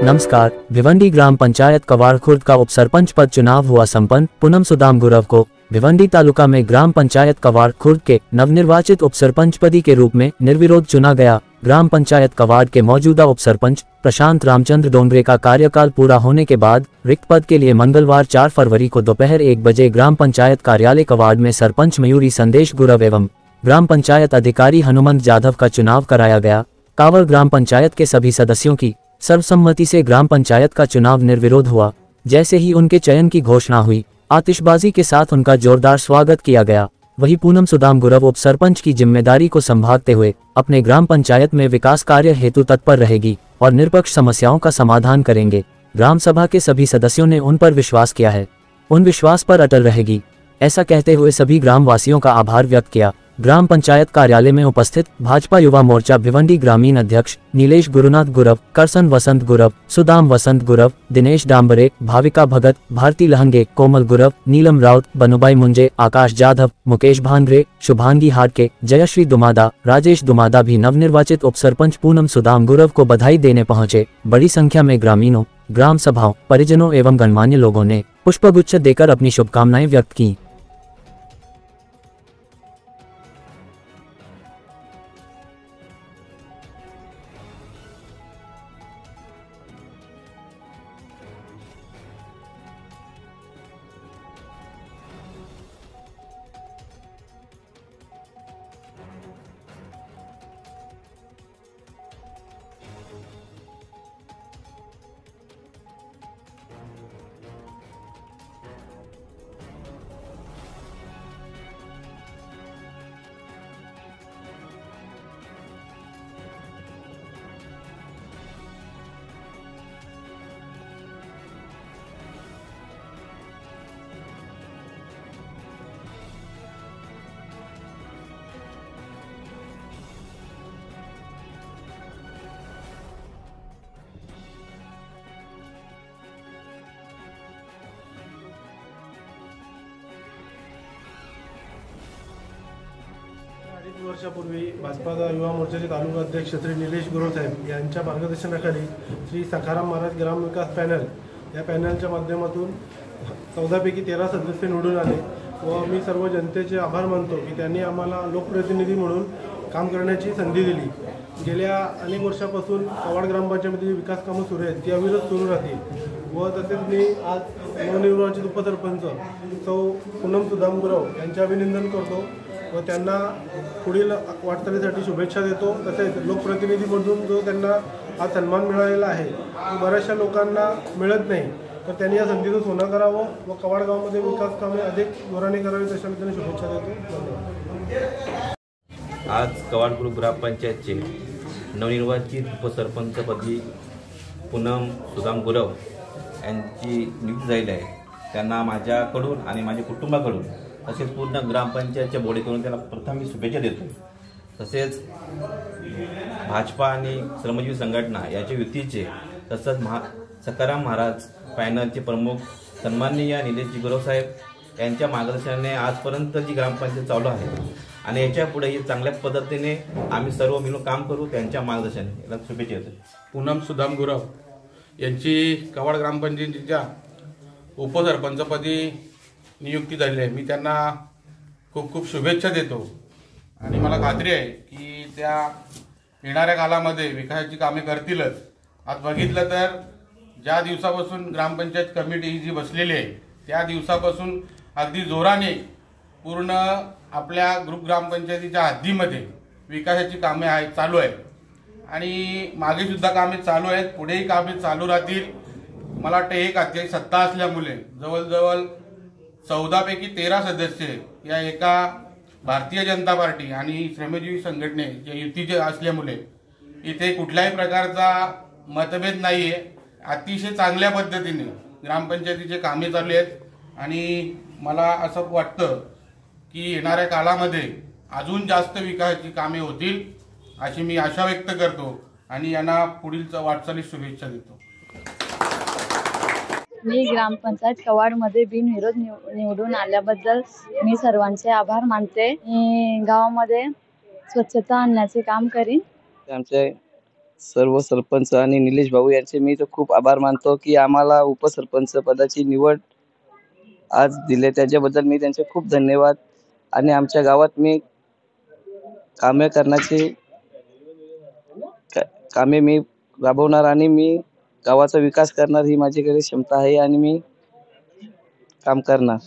नमस्कार। भिवंडी ग्राम पंचायत कवाड़ खुर्द का उपसरपंच पद चुनाव हुआ संपन्न। पूनम सुदाम गुरव को भिवंडी तालुका में ग्राम पंचायत कवाड़ खुर्द के नवनिर्वाचित उपसरपंच पदी के रूप में निर्विरोध चुना गया। ग्राम पंचायत कवाड़ के मौजूदा उपसरपंच प्रशांत रामचंद्र डोंगरे का कार्यकाल पूरा होने के बाद रिक्त पद के लिए मंगलवार 4 फरवरी को दोपहर 1 बजे ग्राम पंचायत कार्यालय कवाड़ में सरपंच मयूरी संदेश गुरव एवं ग्राम पंचायत अधिकारी हनुमंत जाधव का चुनाव कराया गया। कावड़ ग्राम पंचायत के सभी सदस्यों की सर्वसम्मति से ग्राम पंचायत का चुनाव निर्विरोध हुआ। जैसे ही उनके चयन की घोषणा हुई, आतिशबाजी के साथ उनका जोरदार स्वागत किया गया। वहीं पूनम सुदाम गुरव उप सरपंच की जिम्मेदारी को संभालते हुए अपने ग्राम पंचायत में विकास कार्य हेतु तत्पर रहेगी और निरपक्ष समस्याओं का समाधान करेंगे। ग्राम सभा के सभी सदस्यों ने उन पर विश्वास किया है, उन विश्वास पर अटल रहेगी, ऐसा कहते हुए सभी ग्राम वासियों का आभार व्यक्त किया। ग्राम पंचायत कार्यालय में उपस्थित भाजपा युवा मोर्चा भिवंडी ग्रामीण अध्यक्ष नीलेश गुरुनाथ गुरव, करसन वसंत गुरव, सुदाम वसंत गुरव, दिनेश डांबरे, भाविका भगत, भारती लहंगे, कोमल गुरव, नीलम राउत, बनुबाई मुंजे, आकाश जाधव, मुकेश भांगरे, शुभांगी हाटके, जयश्री दुमादा, राजेश दुमादा भी नवनिर्वाचित उपसरपंच पूनम सुदाम गुरव को बधाई देने पहुंचे। बड़ी संख्या में ग्रामीणों, ग्राम सभाओं, परिजनों एवं गणमान्य लोगों ने पुष्पगुच्छ देकर अपनी शुभकामनाएं व्यक्त की। वर्षापूर्वी भाजपा युवा मोर्चाचे तालुका अध्यक्ष श्री नीलेश गुरव साहेब यांच्या मार्गदर्शनाखाली श्री सखाराम महाराज ग्राम विकास पॅनल या पॅनलच्या माध्यमातून 14 पैकी 13 सदस्य निवडून आले व मी सर्व जनतेचे आभार मानतो की त्यांनी आम्हाला लोकप्रतिनिधी म्हणून काम करण्याची संधी दिली। गेल्या अनेक वर्षापासून कवाड ग्रामपंचायतीमध्ये विकास कामं सुरू आहेत, ती अविरत सुरू राहतील व तसेच मी आज नवनिर्वाचित उपसरपंच सौ पूनम सुदाम गुरव यांचे अभिनंदन करतो व त्यांना पुढील वाटचालीसाठी शुभेच्छा देतो। तसेच लोकप्रतिनिधी म्हणून जो त्यांना हा सन्मान मिळालेला आहे तो बऱ्याचशा लोकांना मिळत नाही, तर त्यांनी या संधीचं सोनं करावं व कवाड गावामध्ये विकास कामे अधिक जोराने करावी अशा मी त्यांना शुभेच्छा देतो। आज कवाड खुर्द ग्रामपंचायतचे नवनिर्वाचित उपसरपंचपदी पूनम सुदाम गुरव यांची नियुक्ती झालेली आहे। त्यांना माझ्याकडून आणि माझ्या कुटुंबाकडून तसेच पूर्ण ग्रामपंचायतच्या बॉडीकडून त्यांना प्रथम मी शुभेच्छा देतो। तसेच भाजपा आणि श्रमजीवी संघटना याच्या युतीचे तसंच सखाराम महाराज पॅनलचे प्रमुख सन्माननीय निलेशजी गुरव साहेब यांच्या मार्गदर्शनाने आजपर्यंत जी ग्रामपंचायत चालू आहे आणि याच्या पुढेही चांगल्या पद्धतीने आम्ही सर्व मिळून काम करू, त्यांच्या मार्गदर्शनाने याला शुभेच्छा देतो। पूनम सुदाम गुरव यांची कवाड ग्रामपंचायतीच्या उपसरपंचपदी नियुक्ती झाली आहे। मी त्यांना खूप खूप शुभेच्छा देतो आणि मला खात्री आहे की त्या येणाऱ्या कालामध्ये विकासाची कामे करतीलच। आज बघितलं तर ज्या दिवसापासून ग्रामपंचायत कमिटी ही जी बसलेली आहे त्या दिवसापासून अगदी जोराने पूर्ण आपल्या ग्रुप ग्रामपंचायतीच्या हद्दीमध्ये विकासाची कामे चालू आहेत आणि मागे सुद्धा कामे चालू आहेत, पुढेही कामे चालू राहतील। मला वाटतं एक अध्यक्ष सत्ता असल्यामुळे जवळजवळ 14 पैकी 13 सदस्य या एका भारतीय जनता पार्टी आणि श्रमजीवी संघटनेच्या युतीचे असल्यामुळे इथे कुठल्याही प्रकारचा मतभेद नाहीये। अतिशय चांगल्या पद्धतीने ग्रामपंचायतीचे कामे चालू आहेत आणि मला असं वाटतं की येणाऱ्या काळामध्ये अजून जास्त विकासाची कामे होतील अशी मी आशा व्यक्त करतो आणि यांना पुढील वाटचालीस शुभेच्छा देतो। मी ग्रामपंचायत कवाडमध्ये बिनविरोध निवडून आल्याबद्दल मी सर्वांचे आभार मानते। गावामध्ये स्वच्छता आणण्याचे काम करीन। आमचे सर्व सरपंच आणि निलेश भाऊ यांचे मी तर खूप आभार मानतो की आम्हाला उपसरपंच पदाची निवड आज दिले, त्याच्याबद्दल मी त्यांचे खूप धन्यवाद. आणि आमच्या गावात मी कामे करण्याची कामे मी राबवणार आणि मी गावाचा विकास करणार ही माझ्याकडे क्षमता आहे आणि मी काम करणार.